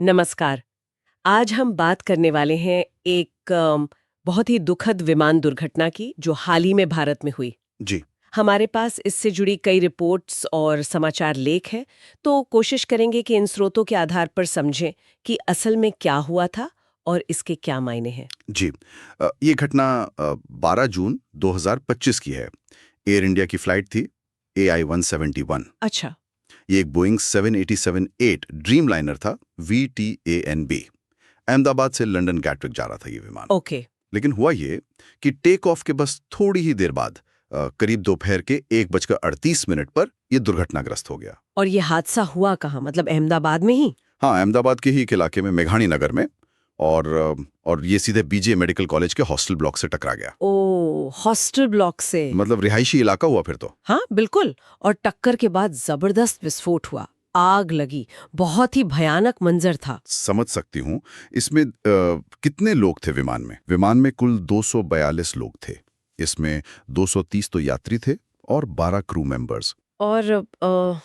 नमस्कार। आज हम बात करने वाले हैं एक बहुत ही दुखद विमान दुर्घटना की जो हाल ही में भारत में हुई। जी। हमारे पास इससे जुड़ी कई रिपोर्ट्स और समाचार लेख हैं, तो कोशिश करेंगे कि इन स्रोतों के आधार पर समझें कि असल में क्या हुआ था और इसके क्या मायने हैं। जी। ये घटना 12 जून 2025 की है। एयर इंडिया की फ्लाइट थी AI-171। अच्छा। ये एक बोइंग 787-8 ड्रीम लाइनर था, VTANB। अहमदाबाद से लंदन गैटविक जा रहा था ये विमान। ओके। लेकिन हुआ ये कि टेक ऑफ के बस थोड़ी ही देर बाद करीब दोपहर के 1:38 पर ये दुर्घटनाग्रस्त हो गया। और ये हादसा हुआ कहाँ, मतलब अहमदाबाद में ही? हाँ, अहमदाबाद के ही एक इलाके में, मेघाणी नगर में। और ये सीधे BJ मेडिकल कॉलेज के हॉस्टल ब्लॉक से टकरा गया। ओ, हॉस्टल ब्लॉक से। मतलब रिहायशी इलाका हुआ फिर तो। हाँ बिल्कुल। और टक्कर के बाद जबरदस्त विस्फोट हुआ, आग लगी, बहुत ही भयानक मंजर था। समझ सकती हूँ। इसमें कितने लोग थे विमान में? विमान में कुल 242 लोग थे। इसमें 230 तो यात्री थे और 12 क्रू मेंबर्स। और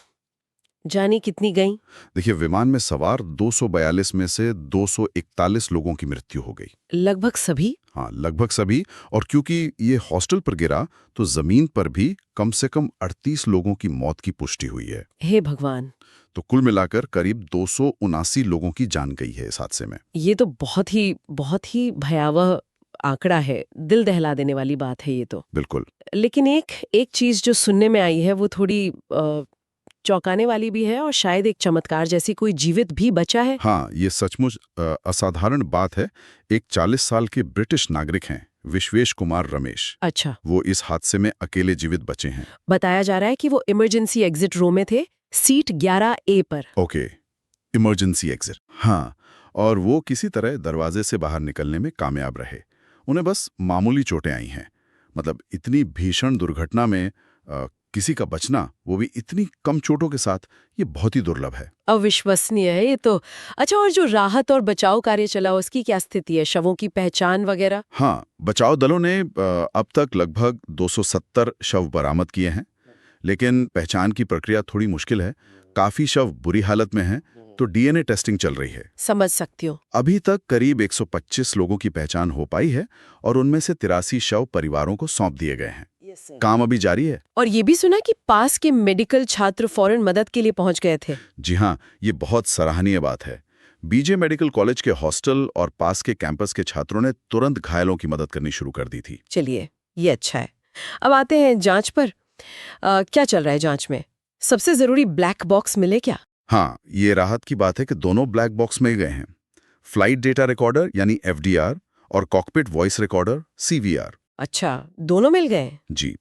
जानी कितनी गई? देखिए, विमान में सवार 242 में से 241 लोगों की मृत्यु हो गई। लगभग सभी? हाँ, लगभग सभी। और क्योंकि ये हॉस्टल पर गिरा तो जमीन पर भी कम से कम 38 लोगों की मौत की पुष्टि हुई है। हे भगवान। तो कुल मिलाकर करीब 279 लोगों की जान गई है इस हादसे में। ये तो बहुत ही भयावह आंकड़ा है, दिल दहला देने वाली बात है ये तो। बिल्कुल। लेकिन एक एक चीज जो सुनने में आई है वो थोड़ी चौंकाने वाली भी है, और शायद एक चमत्कार जैसी, कोई जीवित भी बचा है। हाँ, ये सचमुच असाधारण बात है। एक 40 साल के ब्रिटिश नागरिक हैं, विश्वेश कुमार रमेश। अच्छा। वो इस हादसे में अकेले जीवित बचे हैं। बताया जा रहा है कि वो इमरजेंसी एग्जिट रो में थे, सीट 11A पर। Okay, emergency exit. हाँ, और वो किसी तरह दरवाजे से बाहर निकलने में कामयाब रहे। उन्हें बस मामूली चोटें आई हैं। मतलब इतनी भीषण दुर्घटना में किसी का बचना, वो भी इतनी कम चोटों के साथ, ये बहुत ही दुर्लभ है। अविश्वसनीय है ये तो। अच्छा, और जो राहत और बचाव कार्य चला उसकी क्या स्थिति है, शवों की पहचान वगैरह? हाँ, बचाव दलों ने अब तक लगभग 270 शव बरामद किए हैं, लेकिन पहचान की प्रक्रिया थोड़ी मुश्किल है। काफी शव बुरी हालत में हैं, तो DNA टेस्टिंग चल रही है। समझ सकती हूँ। अभी तक करीब 125 लोगों की पहचान हो पाई है और उनमें से 83 शव परिवारों को सौंप दिए गए हैं। काम अभी जारी है। और ये भी सुना कि पास के मेडिकल छात्र फौरन मदद के लिए पहुंच गए थे। जी हाँ, ये बहुत सराहनीय बात है। BJ मेडिकल कॉलेज के हॉस्टल और पास के कैंपस के छात्रों ने तुरंत घायलों की मदद करनी शुरू कर दी थी। चलिए, ये अच्छा है। अब आते हैं जांच पर। क्या चल रहा है जांच में? सबसे जरूरी ब्लैक बॉक्स मिले क्या? हाँ, ये राहत की बात है कि दोनों ब्लैक बॉक्स में गए हैं। फ्लाइट डेटा रिकॉर्डर यानी FDR और कॉकपिट वॉइस रिकॉर्डर CVR। अच्छा, दोनों मिल गए? जी,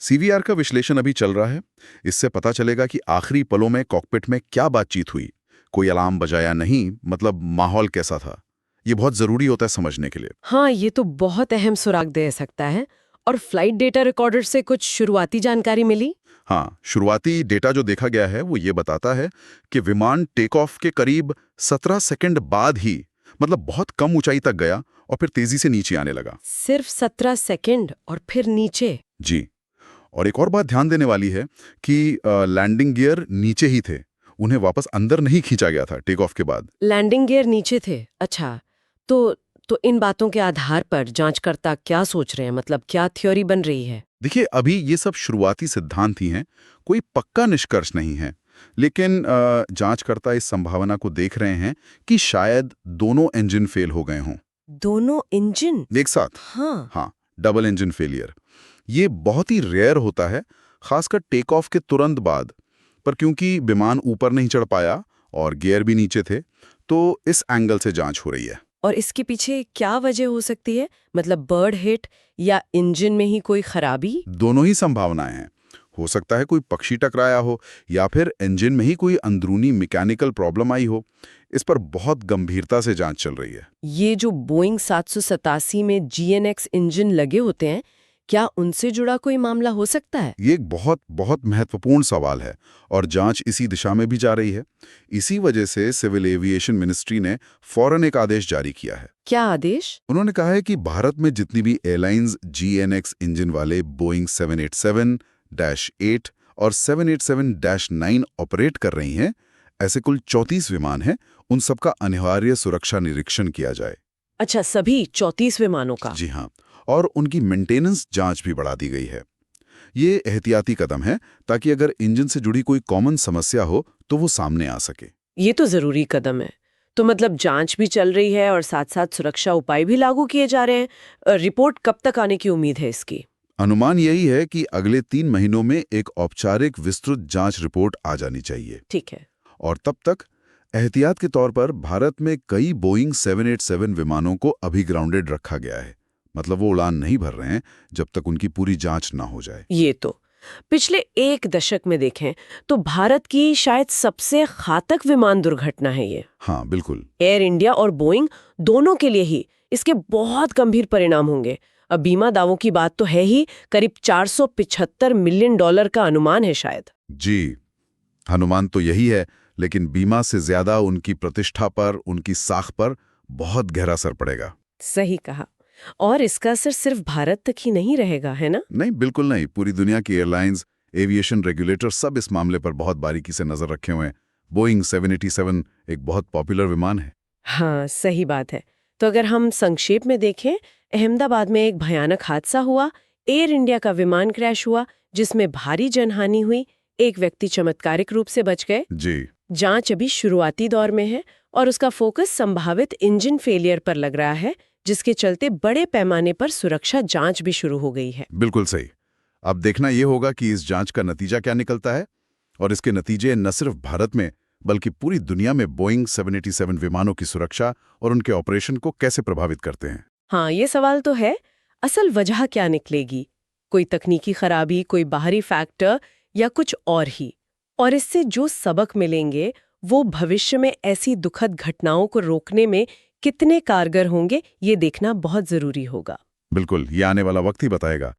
CVR का विश्लेषण अभी चल रहा है। इससे पता चलेगा कि आखिरी पलों में कॉकपिट में क्या बातचीत हुई, कोई अलार्म बजा या नहीं, मतलब माहौल कैसा था। ये बहुत जरूरी होता है समझने के लिए। हाँ, ये तो बहुत अहम सुराग दे सकता है। और फ्लाइट डेटा रिकॉर्डर से कुछ शुरुआती जानकारी मिली? हाँ, शुरुआती डेटा जो देखा गया है वो ये बताता है कि विमान टेक ऑफ के करीब 17 सेकंड बाद ही, मतलब बहुत कम ऊंचाई तक गया और फिर तेजी से नीचे आने लगा। सिर्फ 17 सेकंड और फिर नीचे? जी। और एक और बात ध्यान देने वाली है कि लैंडिंग गियर नीचे ही थे। उन्हें वापस अंदर नहीं खींचा गया था टेक ऑफ के बाद। लैंडिंग गियर नीचे थे? अच्छा। तो इन बातों के आधार पर जांचकर्ता क्या सोच रहे हैं, मतलब क्या थ्योरी बन रही है? देखिए, अभी ये सब शुरुआती सिद्धांत ही हैं, कोई पक्का निष्कर्ष नहीं है। लेकिन जांचकर्ता इस संभावना को देख रहे हैं कि शायद दोनों इंजन फेल हो गए हों। दोनों इंजन एक साथ? हाँ। हाँ, डबल इंजन फेलियर। ये बहुत ही रेयर होता है, खासकर टेक ऑफ के तुरंत बाद। पर क्योंकि विमान ऊपर नहीं चढ़ पाया और गियर भी नीचे थे, तो इस एंगल से जांच हो रही है। और इसके पीछे क्या वजह हो सकती है, मतलब बर्ड हिट या इंजन में ही कोई खराबी? दोनों ही संभावनाएं हैं। हो सकता है कोई पक्षी टकराया हो या फिर इंजन में ही कोई अंदरूनी मैकेनिकल प्रॉब्लम आई हो। इस पर बहुत गंभीरता से जांच चल रही है। ये जो बोइंग 787 में GNX इंजन लगे होते हैं, क्या उनसे जुड़ा कोई मामला हो सकता है? ये एक बहुत बहुत महत्वपूर्ण सवाल है और जांच इसी दिशा में भी जा रही है। इसी वजह से सिविल एविएशन मिनिस्ट्री ने फौरन एक आदेश जारी किया है। क्या आदेश? उन्होंने कहा है कि भारत में जितनी भी एयरलाइंस GNX इंजन वाले बोइंग 787-8 और 787-9 ऑपरेट कर रही हैं, ऐसे कुल 34 विमान हैं, उन सबका अनिवार्य सुरक्षा निरीक्षण किया जाए। अच्छा, सभी 34 विमानों का? जी हाँ, और उनकी मेंटेनेंस जांच भी बढ़ा दी गई है। ये एहतियाती कदम है ताकि अगर इंजन से जुड़ी कोई कॉमन समस्या हो तो वो सामने आ सके। ये तो जरूरी कदम है। तो मतलब जांच भी चल रही है और साथ साथ सुरक्षा उपाय भी लागू किए जा रहे हैं। रिपोर्ट कब तक आने की उम्मीद है इसकी? अनुमान यही है कि अगले 3 महीनों में एक औपचारिक विस्तृत जांच रिपोर्ट आ जानी चाहिए। ठीक है। और तब तक एहतियात के तौर पर भारत में कई बोइंग 787 विमानों को अभी ग्राउंडेड रखा गया है। मतलब वो उड़ान नहीं भर रहे हैं जब तक उनकी पूरी जांच ना हो जाए। ये तो पिछले एक दशक में देखें तो भारत की शायद सबसे घातक विमान दुर्घटना है ये। हाँ बिल्कुल। एयर इंडिया और बोइंग दोनों के लिए ही इसके बहुत गंभीर परिणाम होंगे। अब बीमा दावों की बात तो है ही, करीब $475 मिलियन का अनुमान है शायद। जी, अनुमान तो यही है, लेकिन बीमा से ज्यादा उनकी प्रतिष्ठा पर, उनकी साख पर बहुत गहरा असर पड़ेगा। सही कहा। और इसका असर सिर्फ भारत तक ही नहीं रहेगा, है ना? नहीं, बिल्कुल नहीं। पूरी दुनिया की एयरलाइंस, एविएशन रेगुलेटर सब इस मामले पर बहुत बारीकी से नजर रखे हुए हैं। बोइंग 787 एक बहुत पॉपुलर विमान है। हाँ, सही बात है। तो अगर हम संक्षेप में देखें, अहमदाबाद में एक भयानक हादसा हुआ, एयर इंडिया का विमान क्रैश हुआ जिसमें भारी जनहानि हुई, एक व्यक्ति चमत्कारिक रूप से बच गए। जी जांच अभी शुरुआती दौर में है और उसका फोकस संभावित इंजन फेलियर पर लग रहा है, जिसके चलते बड़े पैमाने पर सुरक्षा जांच भी शुरू हो गई है। बिल्कुल सही। अब देखना यह होगा कि इस जांच का नतीजा क्या निकलता है, और इसके नतीजे न सिर्फ भारत में बल्कि पूरी दुनिया में बोइंग 787 विमानों की सुरक्षा और उनके ऑपरेशन को कैसे प्रभावित करते हैं। हाँ, ये सवाल तो है, असल वजह क्या निकलेगी? कोई तकनीकी खराबी, कोई बाहरी फैक्टर या कुछ और ही? और इससे जो सबक मिलेंगे वो भविष्य में ऐसी दुखद घटनाओं को रोकने में कितने कारगर होंगे, ये देखना बहुत जरूरी होगा। बिल्कुल, ये आने वाला वक्त ही बताएगा।